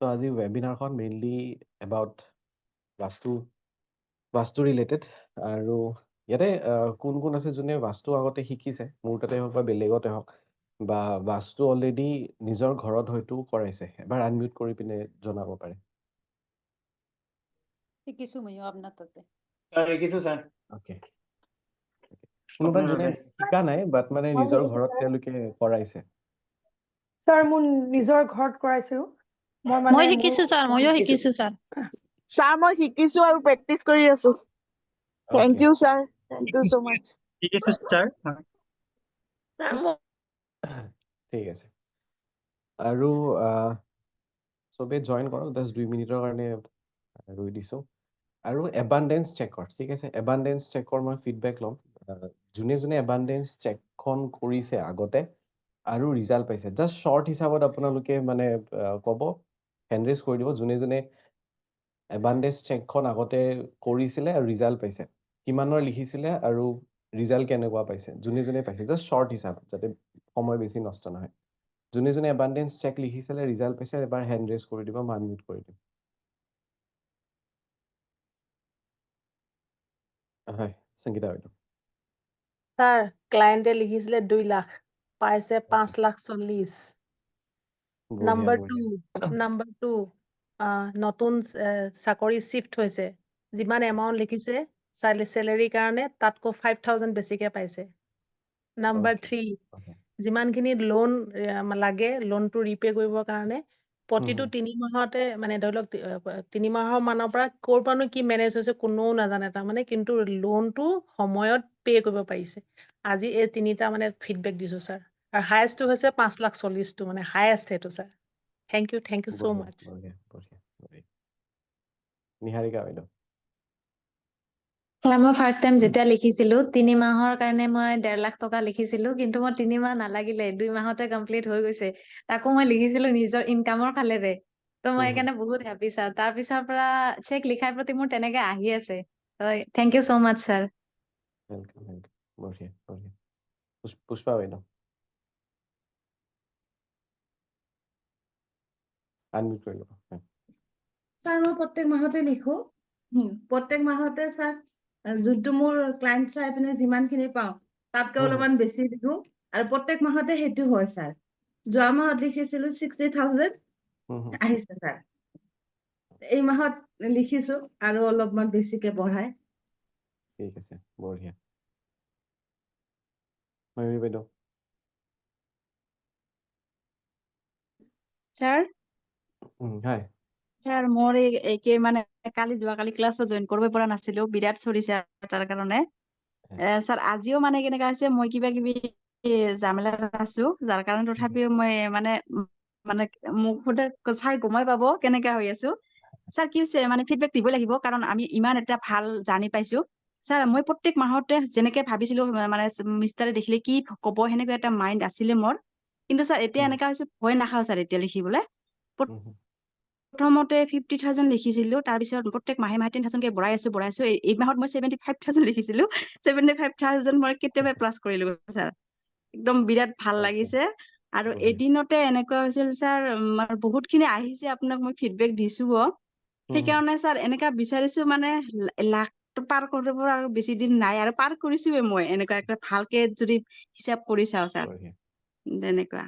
So আজি ৱেবিনাৰখন mainly about vastu related আৰু ইয়াতে কোন কোন আছে যোনে বাস্তু আগতে শিকিছে মোৰ তাতে হওক বা বেলেগতে হওক বা বাস্তু অলৰেডি নিজৰ ঘৰত হয়তো কৰাইছে এবাৰ আনমিউট কৰি পিনে জনাব পাৰে শিকিছো ময়ো আপোনাৰ তাতে স্যাৰ কিছু স্যাৰ ওকে কোনোবা যোনে শিকা নাই বাট মানে নিজৰ ঘৰত তেওঁলোকে কৰাইছে স্যাৰ মোৰ নিজৰ ঘৰত কৰাইছো মই শিকিছো ছাৰ ময়ো শিকিছো ছাৰ স্যাৰ মই শিকিছো আৰু প্ৰেক্টিস কৰি আছো thank Okay. You sir thank you so much ঠিক আছে স্যার স্যার ঠিক আছে আৰু চবে জইন কৰক 10-2 মিনিটৰ কাৰণে ৰৈ দিছো আৰু এবান্ডেন্স চেকৰ ঠিক আছে এবান্ডেন্স চেকৰ মই ফিডবেক ল'ম যোনে যোনে এবান্ডেন্স চেকখন কৰিছে আগতে আৰু ৰিজাল্ট পাইছে জাষ্ট শ্বৰ্ট হিচাপত আপোনালোকে মানে ক'ব হেণ্ড ৰেজ কৰি দিব যোনে যোনে এবান্ডেন্স চেকখন আগতে কৰিছিলে আৰু ৰিজাল্ট পাইছে কিমানৰ লিখিছিলে আৰু ৰিজাল্ট কেনেকুৱা পাইছে যোনে যোনে পাইছে জাষ্ট শ্বৰ্ট হিচাপত যাতে সময় বেছি নষ্ট নহয় যোনে যোনে এবান্ডেন্স চেক লিখিছিলে ৰিজাল্ট পাইছে এবাৰ হেণ্ড ৰেজ কৰি দিব মই আনমিউট কৰি দিম হয় সংগীতা বাইদেউ স্যার ক্লায়েন্টে লিখিছিলে 2 লাখ পাইছে 5,40,000 বঢ়িয়া, নাম্বার টু নতুন চাকৰি শিফট হৈছে যিমান এমাউন্ট লিখিছে চেলাৰীৰ কাৰণে তাতকৈ 5,000 বেছিকে পাইছে নাম্বাৰ Okay. 3 Okay. যিমানখিনি লোন লাগে লোনটো ৰিপে কৰিবৰ কাৰণে প্ৰতিটো 3 মাহতে মানে ধৰি লওক 3 মাহৰ মানৰ পৰা ক'ৰ পৰানো কি মেনেজ হৈছে কোনেও নাজানে তাৰমানে কিন্তু লোনটো সময়ত পে কৰিব পাৰিছে আজি এই তিনিটা মানে ফিডবেক দিছো ছাৰ আৰু হায়েষ্টটো হৈছে 5,40,000 মানে হায়েষ্ট সেইটো ছাৰ থ্যাংক ইউ সো বঢ়িয়া, মাচ বঢ়িয়া, বঢ়িয়া, বঢ়িয়া। নিহাৰিকা বাইদেউ ছাৰ মই ফাৰ্ষ্ট টাইম যেতিয়া লিখিছিলো 3 মাহৰ কাৰণে মই 1.5 লাখ টকা লিখিছিলো কিন্তু মই 3 মাহ নালাগিলে 2 মাহতে কমপ্লিট হৈ গৈছে তাকো মই লিখিছিলো নিজৰ ইনকামৰ ফালেৰে তো মই সেইকাৰণে বহুত হেপী ছাৰ তাৰ পিছৰ পৰা চেক লিখাৰ প্ৰতি মোৰ তেনেকে আহি আছে থেংক ইউ সো মাচ ছাৰ ৱেলকাম ৱেলকাম বঢ়িয়া বঢ়িয়া পুষ্পা বাইদেউ আনমিউট কৰি ল'ব হয়। স্যাৰ মই প্ৰত্যেক মাহতে লিখো প্ৰত্যেক মাহতে স্যাৰ যোনটো মোৰ ক্লায়েন্ট চাই পিনে যিমানখিনি পাওঁ তাতকৈ অলপমান বেছি লিখো আৰু প্ৰত্যেক মাহতে সেইটো হয় স্যাৰ যোৱা মাহত লিখিছিলো 60,000 আহিছে স্যাৰ এই মাহত লিখিছো আৰু অলপমান বেছিকে বঢ়াই ঠিক আছে বঢ়িয়া ময়ূৰী বাইদেউ স্যাৰ হয় স্যাৰ মোৰ এই মানে যোৱাকালি ক্লাছত জইন কৰিব পৰা নাছিলো বিৰাট চৰি স্যাৰ তাৰ কাৰণে স্যাৰ আজিও মানে কেনেকা হৈছে মই কিবা কিবি জামেলাত আছো যাৰ কাৰণে তথাপিও মই মানে মোক সোধে চাই গমাই পাব কেনেকা হৈ আছো স্যাৰ কি হৈছে মানে ফিডবেক দিব লাগিব কাৰণ আমি ইমান এটা ভাল জানি পাইছো স্যাৰ মই প্ৰত্যেক মাহতে যেনেকে ভাবিছিলো মানে মিষ্টাৰে দেখিলে কি ক'ব সেনেকুৱা এটা মাইণ্ড আছিলে মোৰ কিন্তু স্যাৰ এতিয়া এনেকা হৈছে ভয় নাখাওঁ স্যাৰ এতিয়া লিখিবলৈ প্ৰথমতে 50,000 লিখিছিলো তাৰপিছত প্ৰত্যেক মাহে 10,000 কে বঢ়াই আছো এই মাহত মই 75,000 লিখিছিলো 75,000 মই কেতিয়াবা প্লাস কৰিলো স্যাৰ একদম বিৰাট ভাল লাগিছে আৰু এদিনতে এনেকুৱা হৈছিল স্যাৰ বহুতখিনি আহিছে আপোনাক মই ফিডবেক দিছো সেইকাৰণে স্যাৰ এনেকা বিচাৰিছো মানে লাখ পাৰ কৰিব আৰু বেছি দিন নাই আৰু পাৰ কৰিছোৱে মই এনেকুৱা একটা ভালকে যদি হিচাপ কৰি চাও স্যাৰ তেনেকুৱা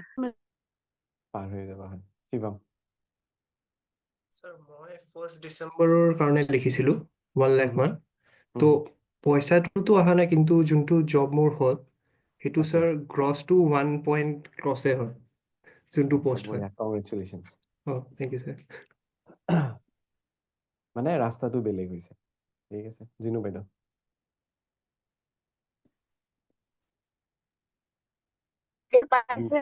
পাৰ হৈ যাব হয় শিৱম স্যাৰ মই 1 ডিসেম্বৰৰ কাৰণে লিখিছিলো 1 লাখ মান তো পইচাটোতো অহা নাই কিন্তু যোনটো জব মোৰ হ'ল সেইটো স্যাৰ গ্ৰছটো 1 পইণ্ট ক্ৰছে হয় যোনটো পোষ্ট হয় কংগ্ৰেচুলেশ্যন থ্যাংক ইউ স্যাৰ মানে ৰাস্তাটো বেলেগ হৈছে ঠিক আছে জিনু বাইদেউ পাইছে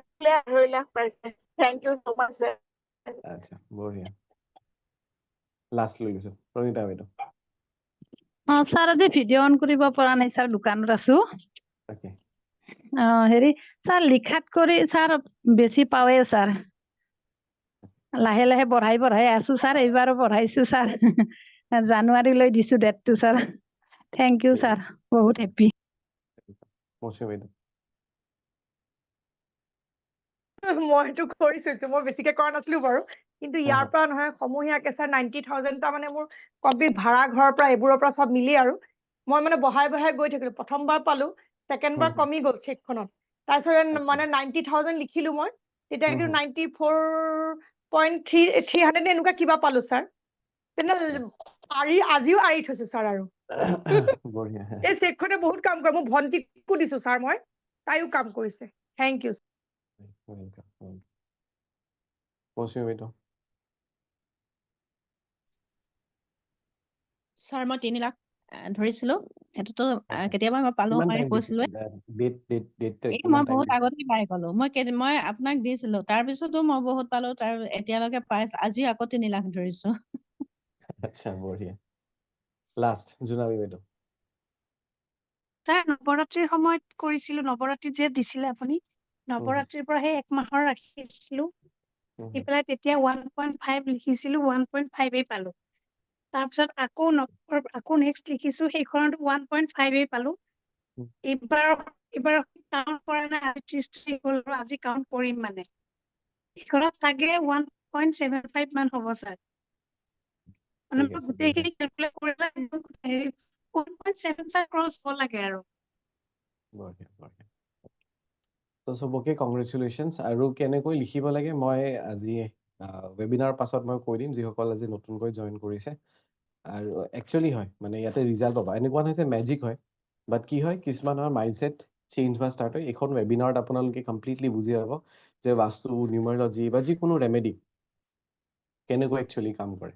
2 লাখ পাইছে thank you so mass sir আচ্ছা বঢ়িয়া লাষ্ট লৈ গৈছো প্ৰণীতা বাইদেউ ছাৰ আজি ভিডিঅ' অন কৰিব পৰা নাই ছাৰ দোকানত আছো অকে হেৰি ছাৰ লিখাত কৰি ছাৰ বেছি পাৱে ছাৰ লাহে লাহে বঢ়াই আছো ছাৰ এইবাৰো বঢ়াইছো ছাৰ জানুৱাৰীলৈ দিছো ডেটটো ছাৰ থেংক ইউ ছাৰ বহুত হেপী মৌচুমী বাইদেউ মই এইটো কৰিছো মই বেছিকে কৰা নাছিলো বাৰু কিন্তু ইয়াৰ পৰা নহয় সমূহীয়াকে ছাৰ 90,000 টা মানে মোৰ কমপ্লিট ভাড়া ঘৰৰ পৰা এইবোৰৰ পৰা চব মিলি আৰু মই মানে বহাই গৈ থাকিলো প্ৰথমবাৰ পালো ছেকেণ্ড বাৰ কমি গ'ল চেকখনত তাৰপিছত মানে 90,000 লিখিলো মই তেতিয়া কিন্তু 94.300 এনেকুৱা কিবা পালো ছাৰ তেনে আজিও আৰি থৈছো ছাৰ আৰু বঢ়িয়া এই চেকখনে বহুত কাম কৰে মোৰ ভণ্টিকো দিছো ছাৰ মই তাইও কাম কৰিছে থেংক ইউ মৌচুমী বাইদেউ ছাৰ মই 3 লাখ ধৰিছিলো সেইটোতো কেতিয়াবা মই পালো কিমান মই টাইম কৈছিলো ডেট এই কিমান মই টাইম বহুত আগতে পাই গলো মই আপোনাক দিছিলো তাৰপিছতো মই বহুত পালো তাৰ এতিয়ালৈকে পাই আজি আকৌ 3 লাখ ধৰিছো আচ্ছা বঢ়িয়া লাষ্ট জোনাবী বাইদেউ ছাৰ নৱৰাত্ৰিৰ সময়ত কৰিছিলো নৱৰাত্ৰিত যে দিছিলে আপুনি নৱৰাত্ৰিৰ পৰা সেই 1 মাহৰ ৰাখিছিলো দি পেলাই তেতিয়া 1.5 লিখিছিলো 1.5 পালো তাৰপিছত আকৌ নেক্সট লিখিছো সেইখনত 1.5 পালো এইবাৰ কাউণ্ট কৰা নাই আজি 30 তাৰিখ হ'ল আজি কাউণ্ট কৰিম মানে এইখনত চাগে 1.75 মান হ'ব ছাৰ মানে ঠিক মই আছে গোটেইখিনি কেলকুলেট কৰিলে 1.75 ক্ৰছ হ'ব লাগে আৰু বঢ়িয়া তো চবকে কংগ্ৰেচুলেশ্যনছ আৰু কেনেকৈ লিখিব লাগে মই আজি ৱেবিনাৰ পাছত মই কৈ দিম যিসকল আজি নতুনকৈ জইন কৰিছে আৰু একচুৱেলি হয় মানে ইয়াতে ৰিজাল্ট পাবা এনেকুৱা নহয় যে মেজিক হয় বাট কি হয় কিছুমানৰ মাইণ্ডছেট চেঞ্জ হোৱা ষ্টাৰ্ট হয় এইখন ৱেবিনাৰত আপোনালোকে কমপ্লিটলি বুজি পাব যে বাস্তু নিউমাৰলজি বা যিকোনো ৰেমেডি কেনেকৈ একচুৱেলি কাম কৰে